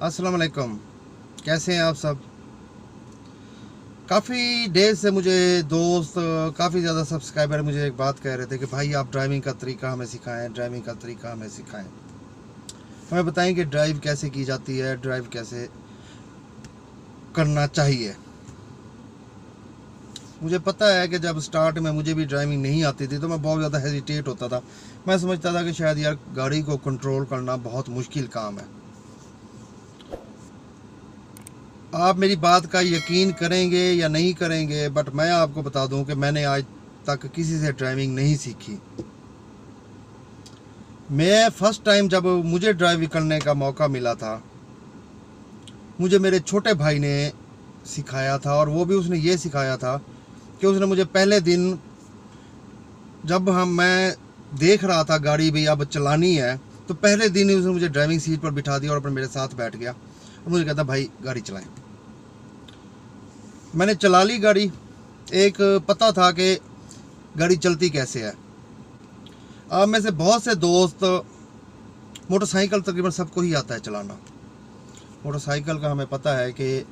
अस्सलाम वालेकुम। कैसे हैं आप सब? काफ़ी देर से मुझे दोस्त, काफ़ी ज़्यादा सब्सक्राइबर मुझे एक बात कह रहे थे कि भाई आप ड्राइविंग का तरीका हमें सिखाएं, ड्राइविंग का तरीका हमें सिखाएं, हमें बताएं कि ड्राइव कैसे की जाती है, ड्राइव कैसे करना चाहिए। मुझे पता है कि जब स्टार्ट में मुझे भी ड्राइविंग नहीं आती थी तो मैं बहुत ज़्यादा हेजिटेट होता था। मैं समझता था कि शायद यार गाड़ी को कंट्रोल करना बहुत मुश्किल काम है। आप मेरी बात का यकीन करेंगे या नहीं करेंगे, बट मैं आपको बता दूं कि मैंने आज तक किसी से ड्राइविंग नहीं सीखी। मैं फर्स्ट टाइम जब मुझे ड्राइविंग करने का मौका मिला था, मुझे मेरे छोटे भाई ने सिखाया था, और वो भी उसने ये सिखाया था कि उसने मुझे पहले दिन जब मैं देख रहा था गाड़ी भी अब चलानी है, तो पहले दिन ही उसने मुझे ड्राइविंग सीट पर बिठा दिया और अपने मेरे साथ बैठ गया और मुझे कहता भाई गाड़ी चलाएं। मैंने चला ली गाड़ी। एक पता था कि गाड़ी चलती कैसे है। अब में से बहुत से दोस्त, मोटरसाइकिल तकरीबन सबको ही आता है चलाना। मोटरसाइकिल का हमें पता है कि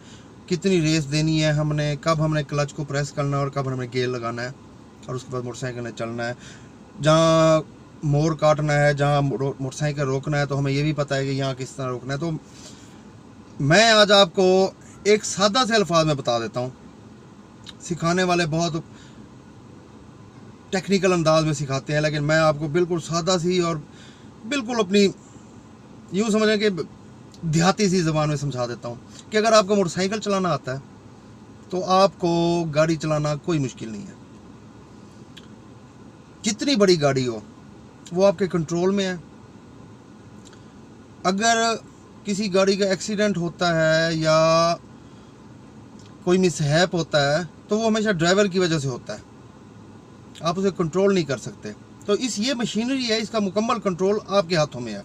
कितनी रेस देनी है, हमने कब हमने क्लच को प्रेस करना है और कब हमने गियर लगाना है, और उसके बाद मोटरसाइकिल ने चलना है। जहाँ मोड़ काटना है, जहाँ मोटरसाइकिल रोकना है, तो हमें ये भी पता है कि यहाँ किस तरह रोकना है। तो मैं आज आपको एक सादा से अल्फाज में बता देता हूँ। सिखाने वाले बहुत टेक्निकल अंदाज में सिखाते हैं, लेकिन मैं आपको बिल्कुल सादा सी और बिल्कुल अपनी यूँ समझें कि देहाती सी ज़बान में समझा देता हूँ कि अगर आपको मोटरसाइकिल चलाना आता है तो आपको गाड़ी चलाना कोई मुश्किल नहीं है। जितनी बड़ी गाड़ी हो वो आपके कंट्रोल में है। अगर किसी गाड़ी का एक्सीडेंट होता है या कोई मिसहैप होता है तो वो हमेशा ड्राइवर की वजह से होता है, आप उसे कंट्रोल नहीं कर सकते। तो ये मशीनरी है, इसका मुकम्मल कंट्रोल आपके हाथों में है।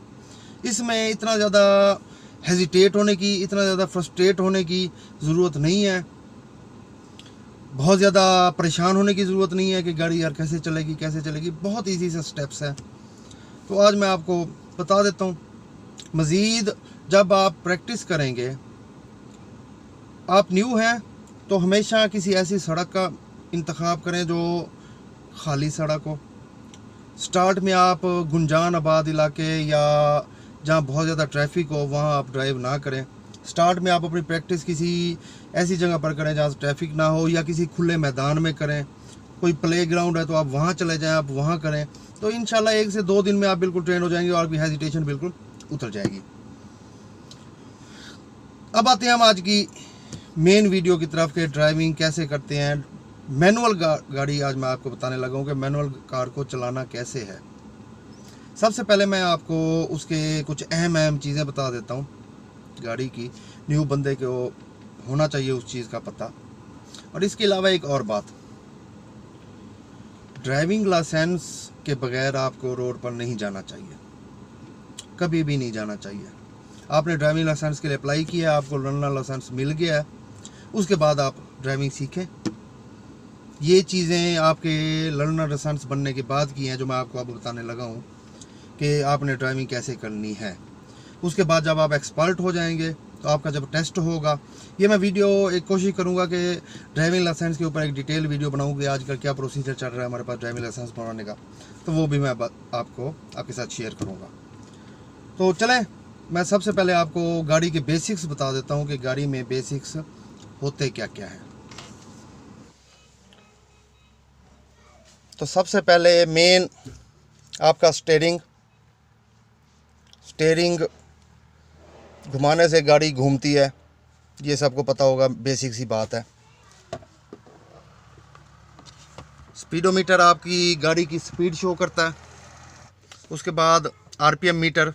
इसमें इतना ज़्यादा हेजिटेट होने की, इतना ज़्यादा फ्रस्ट्रेट होने की ज़रूरत नहीं है, बहुत ज़्यादा परेशान होने की ज़रूरत नहीं है कि गाड़ी यार कैसे चलेगी कैसे चलेगी। बहुत ईजी से स्टेप्स हैं। तो आज मैं आपको बता देता हूँ। मज़ीद जब आप प्रैक्टिस करेंगे, आप न्यू हैं तो हमेशा किसी ऐसी सड़क का इंतखाब करें जो खाली सड़क हो। स्टार्ट में आप गुंजान आबाद इलाके या जहाँ बहुत ज़्यादा ट्रैफिक हो वहाँ आप ड्राइव ना करें। स्टार्ट में आप अपनी प्रैक्टिस किसी ऐसी जगह पर करें जहाँ ट्रैफिक ना हो, या किसी खुले मैदान में करें। कोई प्ले ग्राउंड है तो आप वहाँ चले जाएं, आप वहाँ करें। तो इंशाल्लाह 1 से 2 दिन में आप बिल्कुल ट्रेन हो जाएंगे और आपकी हेजिटेशन बिल्कुल उतर जाएगी। अब आते हैं हम आज की मेन वीडियो की तरफ के ड्राइविंग कैसे करते हैं। मैनुअल गाड़ी आज मैं आपको बताने लगा हूँ कि मैनुअल कार को चलाना कैसे है। सबसे पहले मैं आपको उसके कुछ अहम चीज़ें बता देता हूँ। गाड़ी की न्यू बंदे को होना चाहिए उस चीज़ का पता। और इसके अलावा एक और बात, ड्राइविंग लाइसेंस के बगैर आपको रोड पर नहीं जाना चाहिए, कभी भी नहीं जाना चाहिए। आपने ड्राइविंग लाइसेंस के लिए अप्लाई किया, आपको लर्नर लाइसेंस मिल गया है, उसके बाद आप ड्राइविंग सीखें। ये चीज़ें आपके लर्नर लाइसेंस बनने के बाद की हैं जो मैं आपको अब बताने लगा हूँ कि आपने ड्राइविंग कैसे करनी है। उसके बाद जब आप एक्सपर्ट हो जाएंगे तो आपका जब टेस्ट होगा, ये मैं वीडियो एक कोशिश करूँगा कि ड्राइविंग लाइसेंस के ऊपर एक डिटेल वीडियो बनाऊँ कि आजकल क्या प्रोसीजर चल रहा है हमारे पास ड्राइविंग लाइसेंस बनवाने का, तो वो भी मैं आपको आपके साथ शेयर करूँगा। तो चलें, मैं सबसे पहले आपको गाड़ी के बेसिक्स बता देता हूँ कि गाड़ी में बेसिक्स होते क्या क्या है। तो सबसे पहले मेन आपका स्टीयरिंग घुमाने से गाड़ी घूमती है, ये सबको पता होगा, बेसिक सी बात है। स्पीडोमीटर आपकी गाड़ी की स्पीड शो करता है। उसके बाद आरपीएम मीटर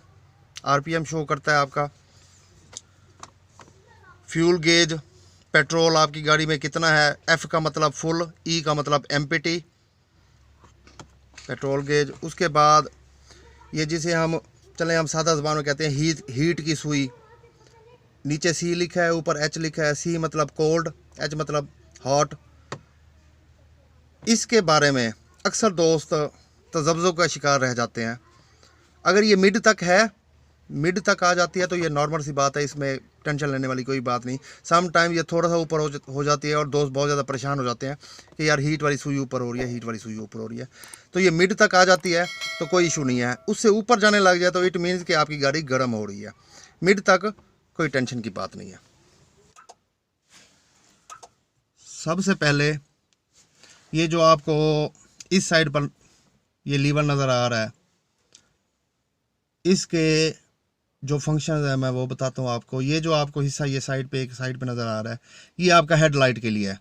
आरपीएम शो करता है आपका। फ्यूल गेज, पेट्रोल आपकी गाड़ी में कितना है। एफ का मतलब फुल, ई का मतलब एम्प्टी, पेट्रोल गेज। उसके बाद ये जिसे हम सादा ज़बान में कहते हैं हीट की सुई, नीचे सी लिखा है, ऊपर एच लिखा है। सी मतलब कोल्ड, एच मतलब हॉट। इसके बारे में अक्सर दोस्त तजब्ज़ुब का शिकार रह जाते हैं। अगर ये मिड तक है मिड तक आ जाती है तो ये नॉर्मल सी बात है, इसमें टेंशन लेने वाली कोई बात नहीं। सम टाइम ये थोड़ा सा ऊपर हो जाती है और दोस्त बहुत ज़्यादा परेशान हो जाते हैं कि यार हीट वाली सुई ऊपर हो रही है, हीट वाली सुई ऊपर हो रही है। तो ये मिड तक आ जाती है तो कोई इशू नहीं है। उससे ऊपर जाने लग जाए तो इट मीन्स कि आपकी गाड़ी गर्म हो रही है। मिड तक कोई टेंशन की बात नहीं है। सबसे पहले ये जो आपको इस साइड पर ये लीवर नज़र आ रहा है, इसके जो फंक्शन है मैं वो बताता हूँ आपको। ये जो आपको हिस्सा ये साइड पे एक साइड पे नज़र आ रहा है, ये आपका हेडलाइट के लिए है।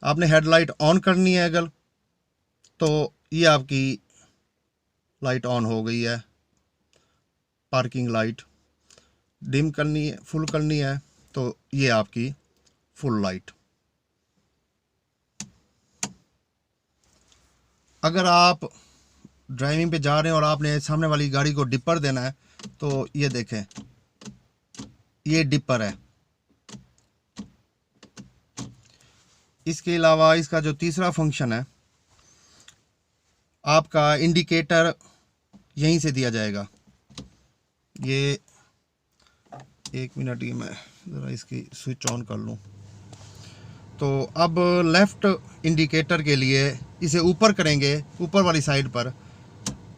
आपने हेडलाइट ऑन करनी है अगर, तो ये आपकी लाइट ऑन हो गई है। पार्किंग लाइट डिम करनी है, फुल करनी है तो ये आपकी फुल लाइट। अगर आप ड्राइविंग पे जा रहे हैं और आपने सामने वाली गाड़ी को डिपर देना है तो ये देखें, ये डिपर है। इसके अलावा इसका जो तीसरा फंक्शन है, आपका इंडिकेटर यहीं से दिया जाएगा। ये 1 मिनट, ये मैं ज़रा इसकी स्विच ऑन कर लूँ। तो अब लेफ़्ट इंडिकेटर के लिए इसे ऊपर करेंगे, ऊपर वाली साइड पर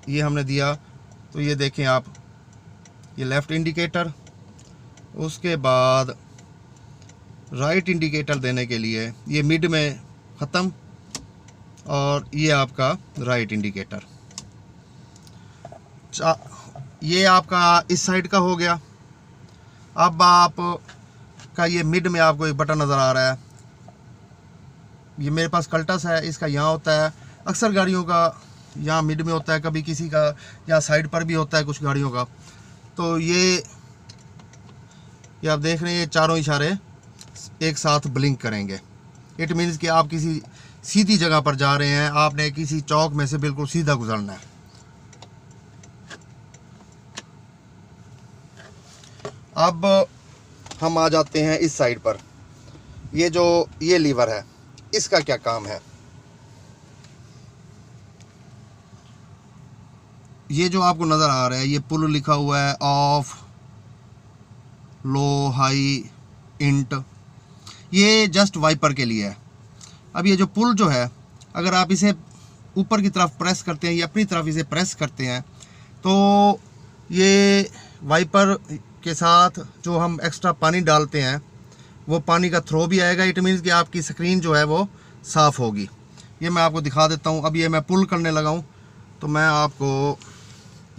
ये हमने दिया तो ये देखें आप, ये लेफ़्ट इंडिकेटर। उसके बाद राइट इंडिकेटर देने के लिए ये मिड में ख़त्म और ये आपका राइट इंडिकेटर। ये आपका इस साइड का हो गया। अब आप का ये मिड में आपको एक बटन नज़र आ रहा है, ये मेरे पास कल्टस है, इसका यहाँ होता है। अक्सर गाड़ियों का यहाँ मिड में होता है, कभी किसी का यहाँ साइड पर भी होता है कुछ गाड़ियों का। तो ये आप देख रहे हैं, ये चारों इशारे एक साथ ब्लिंक करेंगे। इट मीन्स कि आप किसी सीधी जगह पर जा रहे हैं, आपने किसी चौक में से बिल्कुल सीधा गुजरना है। अब हम आ जाते हैं इस साइड पर। ये जो ये लीवर है, इसका क्या काम है। ये जो आपको नज़र आ रहा है, ये पुल लिखा हुआ है, ऑफ, लो, हाई, इंट, ये जस्ट वाइपर के लिए है। अब ये जो पुल जो है, अगर आप इसे ऊपर की तरफ प्रेस करते हैं या अपनी तरफ इसे प्रेस करते हैं तो ये वाइपर के साथ जो हम एक्स्ट्रा पानी डालते हैं वो पानी का थ्रो भी आएगा। इट मीन्स कि आपकी स्क्रीन जो है वो साफ़ होगी। ये मैं आपको दिखा देता हूँ। अब ये मैं पुल करने लगा हूँ तो मैं आपको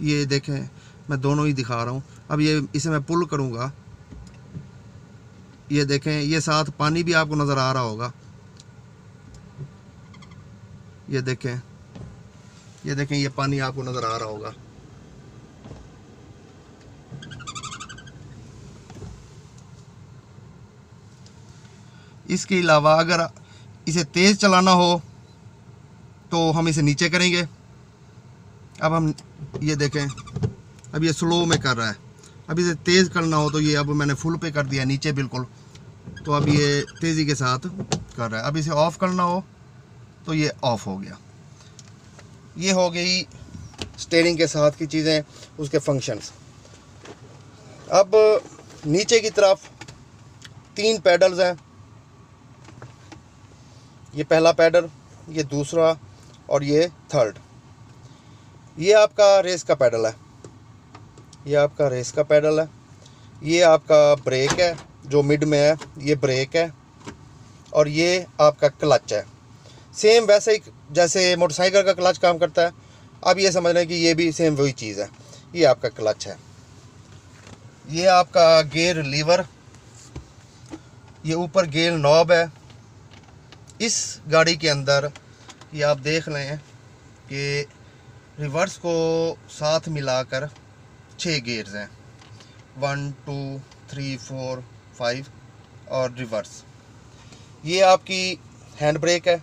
ये देखें, मैं दोनों ही दिखा रहा हूँ। अब ये इसे मैं पुल करूँगा, ये देखें, ये साथ पानी भी आपको नज़र आ रहा होगा। ये देखें, ये पानी आपको नज़र आ रहा होगा। इसके अलावा अगर इसे तेज़ चलाना हो तो हम इसे नीचे करेंगे। अब हम ये देखें, अब ये स्लो में कर रहा है। अब इसे तेज़ करना हो तो ये अब मैंने फुल पे कर दिया नीचे बिल्कुल, तो अब ये तेज़ी के साथ कर रहा है। अब इसे ऑफ़ करना हो तो ये ऑफ़ हो गया। ये हो गई स्टीयरिंग के साथ की चीज़ें, उसके फंक्शंस। अब नीचे की तरफ 3 पैडल्स हैं। ये पहला पैडल, ये दूसरा और ये थर्ड। ये आपका रेस का पैडल है, ये आपका रेस का पैडल है। ये आपका ब्रेक है जो मिड में है, ये ब्रेक है। और ये आपका क्लच है। सेम वैसे ही जैसे मोटरसाइकिल का क्लच काम करता है, अब ये समझ लें कि ये भी सेम वही चीज़ है। ये आपका क्लच है। ये आपका गियर लीवर, ये ऊपर गियर नॉब है। इस गाड़ी के अंदर ये आप देख लें कि रिवर्स को साथ मिलाकर 6 गियर्स हैं, 1 2 3 4 5 और रिवर्स। ये आपकी हैंड ब्रेक है।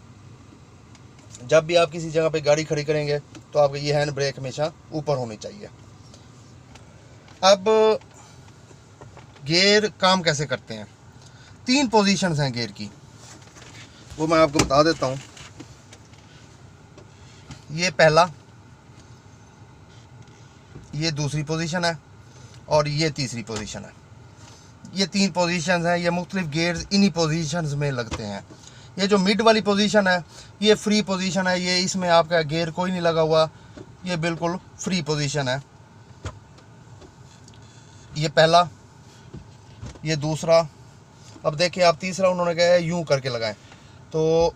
जब भी आप किसी जगह पे गाड़ी खड़ी करेंगे तो आपकी ये हैंड ब्रेक हमेशा ऊपर होनी चाहिए। अब गियर काम कैसे करते हैं, 3 पोजीशंस हैं गियर की, वो मैं आपको बता देता हूँ। ये पहला, ये दूसरी पोजीशन है और ये तीसरी पोजीशन है। ये 3 पोजीशंस हैं, ये मुख्तलिफ गेयर्स इन्हीं पोजीशंस में लगते हैं। ये जो मिड वाली पोजीशन है ये फ्री पोजीशन है, ये इसमें आपका गेयर कोई नहीं लगा हुआ, ये बिल्कुल फ्री पोजीशन है। ये पहला, ये दूसरा। अब देखिए आप तीसरा उन्होंने कहा है यूं करके लगाएं, तो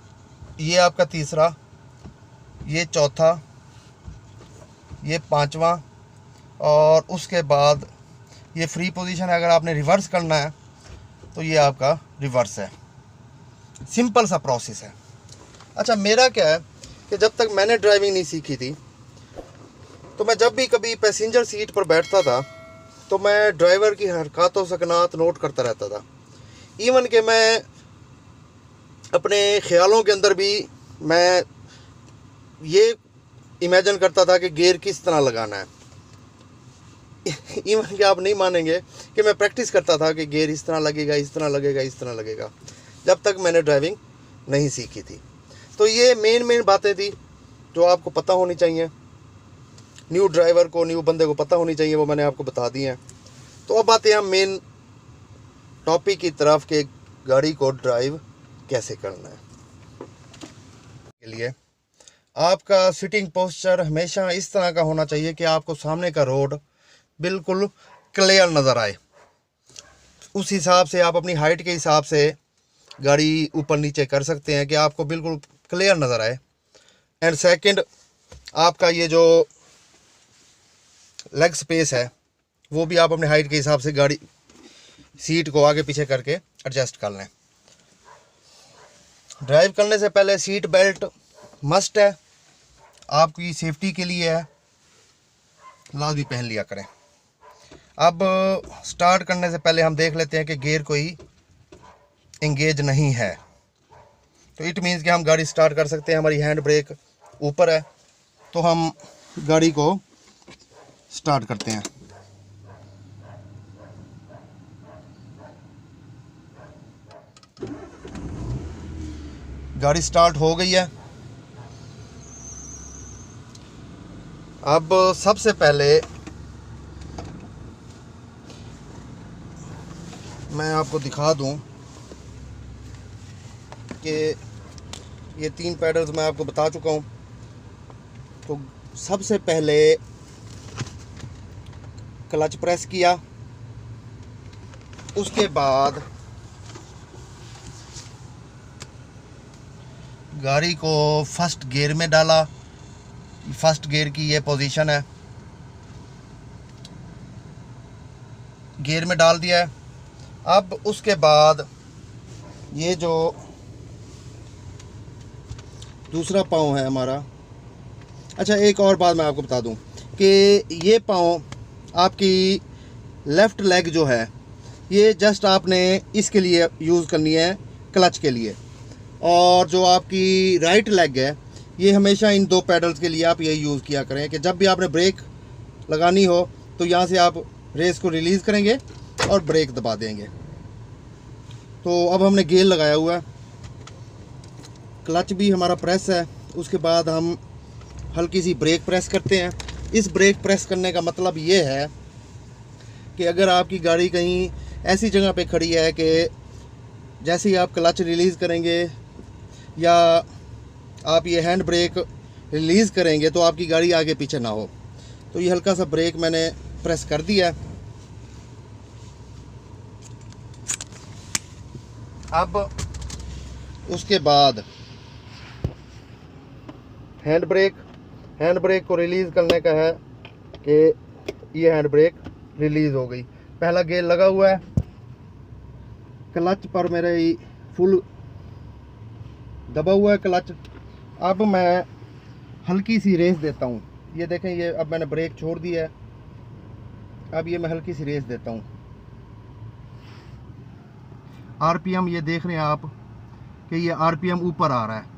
ये आपका तीसरा, ये चौथा, ये पांचवा, और उसके बाद ये फ्री पोजीशन है। अगर आपने रिवर्स करना है तो ये आपका रिवर्स है। सिंपल सा प्रोसेस है। अच्छा, मेरा क्या है कि जब तक मैंने ड्राइविंग नहीं सीखी थी तो मैं जब भी कभी पैसेंजर सीट पर बैठता था तो मैं ड्राइवर की हरकतों सकनात नोट करता रहता था। इवन कि मैं अपने ख्यालों के अंदर भी मैं ये इमेजिन करता था कि गियर किस तरह लगाना है। इवन कि आप नहीं मानेंगे कि मैं प्रैक्टिस करता था कि गियर इस तरह लगेगा, इस तरह लगेगा, इस तरह लगेगा, जब तक मैंने ड्राइविंग नहीं सीखी थी। तो ये मेन बातें थी जो आपको पता होनी चाहिए, न्यू ड्राइवर को, न्यू बंदे को पता होनी चाहिए, वो मैंने आपको बता दी हैं। तो अब आते हैं हम मेन टॉपिक की तरफ कि गाड़ी को ड्राइव कैसे करना है। के लिए आपका सिटिंग पोस्चर हमेशा इस तरह का होना चाहिए कि आपको सामने का रोड बिल्कुल क्लियर नज़र आए। उस हिसाब से आप अपनी हाइट के हिसाब से गाड़ी ऊपर नीचे कर सकते हैं कि आपको बिल्कुल क्लियर नज़र आए। एंड सेकंड, आपका ये जो लेग स्पेस है वो भी आप अपने हाइट के हिसाब से गाड़ी सीट को आगे पीछे करके एडजस्ट कर लें। ड्राइव करने से पहले सीट बेल्ट मस्ट है, आपकी सेफ्टी के लिए है, लाजमी पहन लिया करें। अब स्टार्ट करने से पहले हम देख लेते हैं कि गियर कोई इंगेज नहीं है, तो इट मीन्स कि हम गाड़ी स्टार्ट कर सकते हैं। हमारी हैंड ब्रेक ऊपर है तो हम गाड़ी को स्टार्ट करते हैं। गाड़ी स्टार्ट हो गई है। अब सबसे पहले मैं आपको दिखा दूं कि ये 3 पैडल्स मैं आपको बता चुका हूं। तो सबसे पहले क्लच प्रेस किया, उसके बाद गाड़ी को फर्स्ट गियर में डाला। फर्स्ट गियर की ये पोजीशन है, गियर में डाल दिया है। अब उसके बाद ये जो दूसरा पाँव है हमारा, अच्छा एक और बात मैं आपको बता दूं कि ये पाँव आपकी लेफ़्ट लेग जो है ये जस्ट आपने इसके लिए यूज़ करनी है, क्लच के लिए, और जो आपकी राइट लेग है ये हमेशा इन 2 पैडल्स के लिए आप ये यूज़ किया करें कि जब भी आपने ब्रेक लगानी हो तो यहाँ से आप रेस को रिलीज़ करेंगे और ब्रेक दबा देंगे। तो अब हमने गियर लगाया हुआ है, क्लच भी हमारा प्रेस है, उसके बाद हम हल्की सी ब्रेक प्रेस करते हैं। इस ब्रेक प्रेस करने का मतलब ये है कि अगर आपकी गाड़ी कहीं ऐसी जगह पे खड़ी है कि जैसे ही आप क्लच रिलीज़ करेंगे या आप ये हैंड ब्रेक रिलीज़ करेंगे तो आपकी गाड़ी आगे पीछे ना हो, तो ये हल्का सा ब्रेक मैंने प्रेस कर दिया। अब उसके बाद हैंड ब्रेक को रिलीज़ करने का है कि ये हैंड ब्रेक रिलीज़ हो गई। पहला गियर लगा हुआ है, क्लच पर मेरे फुल दबा हुआ है क्लच। अब मैं हल्की सी रेस देता हूँ, ये देखें, ये अब मैंने ब्रेक छोड़ दिया है, अब ये मैं हल्की सी रेस देता हूँ। आरपीएम ये देख रहे हैं आप कि ये आरपीएम ऊपर आ रहा है।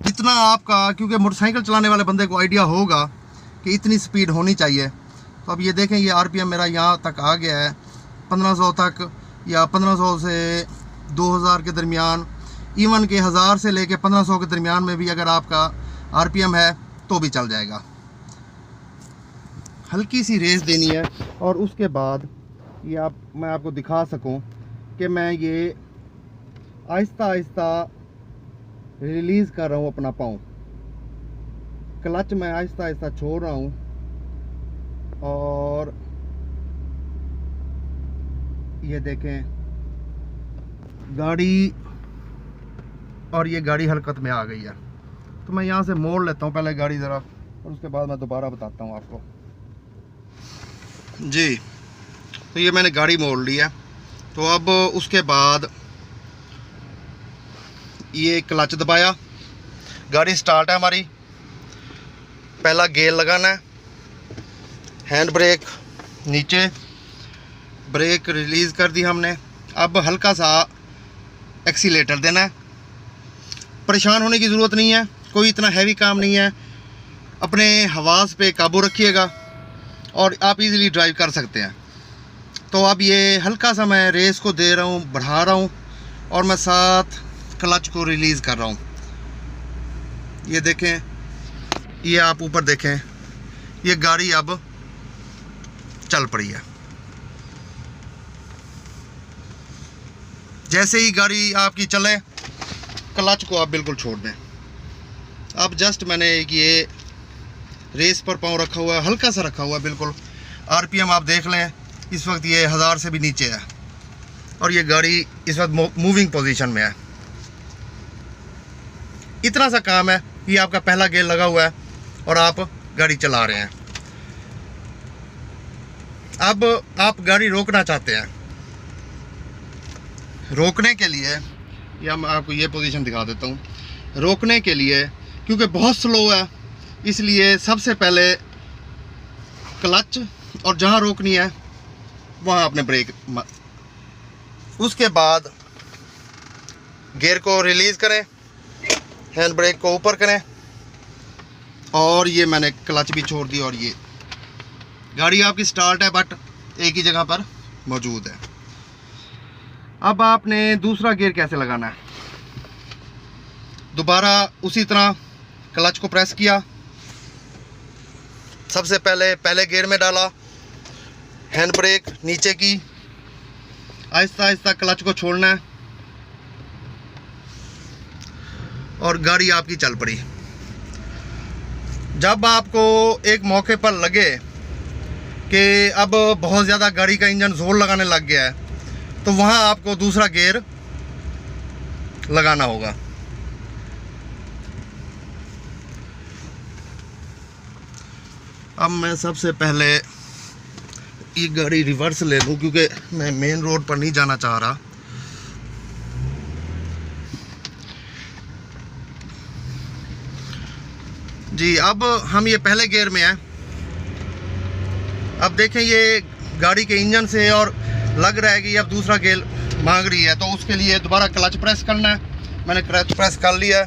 जितना आपका, क्योंकि मोटरसाइकिल चलाने वाले बंदे को आइडिया होगा कि इतनी स्पीड होनी चाहिए, तो अब ये देखें ये आरपीएम मेरा यहाँ तक आ गया है, 1500 तक या 1500 से 2000 के दरमियान, इवन के 1000 से लेके 1500 के दरमियान में भी अगर आपका आरपीएम है तो भी चल जाएगा। हल्की सी रेस देनी है और उसके बाद ये मैं आपको दिखा सकूं कि मैं ये आहिस्ता आहिस्ता रिलीज़ कर रहा हूँ अपना पाँव। क्लच मैं आहिस्ता आहिस्ता छोड़ रहा हूँ और ये देखें गाड़ी, और ये गाड़ी हरकत में आ गई है। तो मैं यहाँ से मोड़ लेता हूँ पहले गाड़ी ज़रा, और उसके बाद मैं दोबारा बताता हूँ आपको। जी, तो ये मैंने गाड़ी मोड़ ली है। तो अब उसके बाद ये क्लच दबाया, गाड़ी स्टार्ट है हमारी। पहला गियर लगाना है, हैंड ब्रेक नीचे, ब्रेक रिलीज़ कर दी हमने। अब हल्का सा एक्सीलेटर देना है। परेशान होने की ज़रूरत नहीं है, कोई इतना हैवी काम नहीं है। अपने हवास पे काबू रखिएगा और आप इजीली ड्राइव कर सकते हैं। तो अब ये हल्का सा मैं रेस को दे रहा हूँ, बढ़ा रहा हूँ, और मैं साथ क्लच को रिलीज़ कर रहा हूँ। ये देखें, ये आप ऊपर देखें, ये गाड़ी अब चल पड़ी है। जैसे ही गाड़ी आपकी चले, क्लच को आप बिल्कुल छोड़ दें। अब जस्ट मैंने ये रेस पर पाँव रखा हुआ है, हल्का सा रखा हुआ है बिल्कुल। आरपीएम आप देख लें, इस वक्त ये 1000 से भी नीचे है और ये गाड़ी इस वक्त मूविंग पोजीशन में है। इतना सा काम है। ये आपका पहला गियर लगा हुआ है और आप गाड़ी चला रहे हैं। अब आप गाड़ी रोकना चाहते हैं, रोकने के लिए या मैं आपको ये पोजीशन दिखा देता हूँ। रोकने के लिए, क्योंकि बहुत स्लो है, इसलिए सबसे पहले क्लच, और जहाँ रोकनी है वहाँ आपने ब्रेक, उसके बाद गियर को रिलीज़ करें, हैंड ब्रेक को ऊपर करें, और ये मैंने क्लच भी छोड़ दी और ये गाड़ी आपकी स्टार्ट है, बट एक ही जगह पर मौजूद है। अब आपने दूसरा गियर कैसे लगाना है, दोबारा उसी तरह क्लच को प्रेस किया, सबसे पहले गियर में डाला, हैंड ब्रेक नीचे की, आहिस्ता आहिस्ता क्लच को छोड़ना है और गाड़ी आपकी चल पड़ी। जब आपको एक मौके पर लगे कि अब बहुत ज़्यादा गाड़ी का इंजन जोर लगाने लग गया है, तो वहाँ आपको दूसरा गियर लगाना होगा। अब मैं सबसे पहले ये गाड़ी रिवर्स ले लूँ, क्योंकि मैं मेन रोड पर नहीं जाना चाह रहा। जी, अब हम ये पहले गियर में हैं। अब देखें ये गाड़ी के इंजन से और लग रहा है कि अब दूसरा गियर मांग रही है, तो उसके लिए दोबारा क्लच प्रेस करना है। मैंने क्लच प्रेस कर लिया है,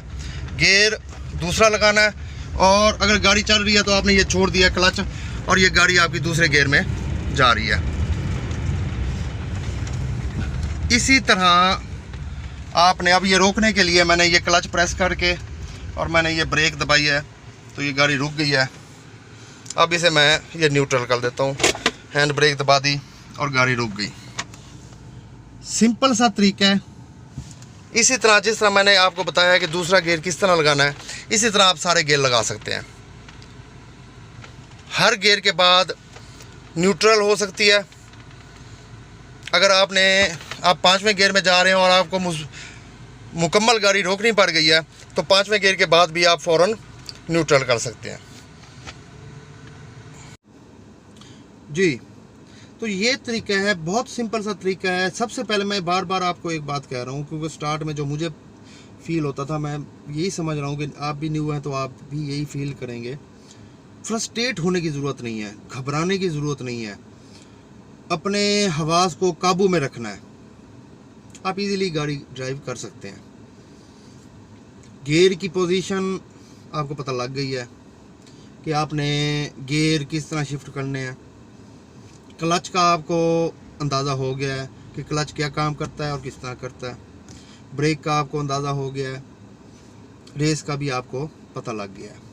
गियर दूसरा लगाना है, और अगर गाड़ी चल रही है तो आपने ये छोड़ दिया क्लच और ये गाड़ी आपकी दूसरे गियर में जा रही है। इसी तरह आपने, अब ये रोकने के लिए मैंने ये क्लच प्रेस करके और मैंने ये ब्रेक दबाई है, तो ये गाड़ी रुक गई है। अब इसे मैं ये न्यूट्रल कर देता हूँ, हैंड ब्रेक दबा दी और गाड़ी रुक गई। सिंपल सा तरीका है। इसी तरह जिस तरह मैंने आपको बताया है कि दूसरा गियर किस तरह लगाना है, इसी तरह आप सारे गियर लगा सकते हैं। हर गियर के बाद न्यूट्रल हो सकती है। अगर आप 5वें गियर में जा रहे हैं और आपको मुकम्मल गाड़ी रोकनी पड़ गई है, तो 5वें गियर के बाद भी आप फ़ौरन न्यूट्रल कर सकते हैं। जी, तो ये तरीका है, बहुत सिंपल सा तरीका है। सबसे पहले मैं बार बार आपको एक बात कह रहा हूँ, क्योंकि स्टार्ट में जो मुझे फील होता था, मैं यही समझ रहा हूँ कि आप भी न्यू हैं तो आप भी यही फील करेंगे। फ्रस्ट्रेट होने की ज़रूरत नहीं है, घबराने की ज़रूरत नहीं है, अपने हवास को काबू में रखना है। आप इजीली गाड़ी ड्राइव कर सकते हैं। गियर की पोजीशन आपको पता लग गई है कि आपने गियर किस तरह शिफ्ट करने हैं। क्लच का आपको अंदाज़ा हो गया है कि क्लच क्या काम करता है और किस तरह करता है। ब्रेक का आपको अंदाज़ा हो गया है, रेस का भी आपको पता लग गया है।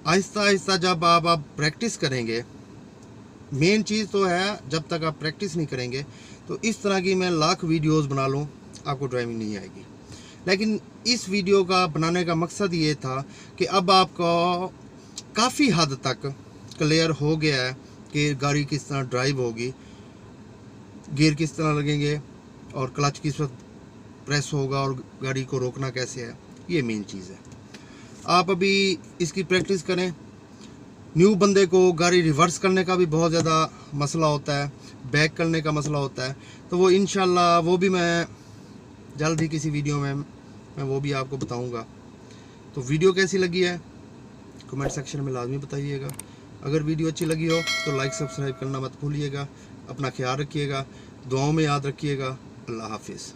आहिस्ता आहिस्ता जब आप प्रैक्टिस करेंगे, मेन चीज़ तो है जब तक आप प्रैक्टिस नहीं करेंगे तो इस तरह की मैं लाख वीडियोस बना लूँ आपको ड्राइविंग नहीं आएगी। लेकिन इस वीडियो का बनाने का मकसद ये था कि अब आपको काफ़ी हद तक क्लियर हो गया है कि गाड़ी किस तरह ड्राइव होगी, गियर किस तरह लगेंगे और क्लच किस वक्त प्रेस होगा और गाड़ी को रोकना कैसे है। ये मेन चीज़ है। आप अभी इसकी प्रैक्टिस करें। न्यू बंदे को गाड़ी रिवर्स करने का भी बहुत ज़्यादा मसला होता है, बैक करने का मसला होता है, तो वो इंशाल्लाह वो भी मैं जल्द ही किसी वीडियो में मैं वो भी आपको बताऊंगा। तो वीडियो कैसी लगी है कमेंट सेक्शन में लाजमी बताइएगा। अगर वीडियो अच्छी लगी हो तो लाइक सब्सक्राइब करना मत भूलिएगा। अपना ख्याल रखिएगा, दुआओं में याद रखिएगा। अल्लाह हाफिज़।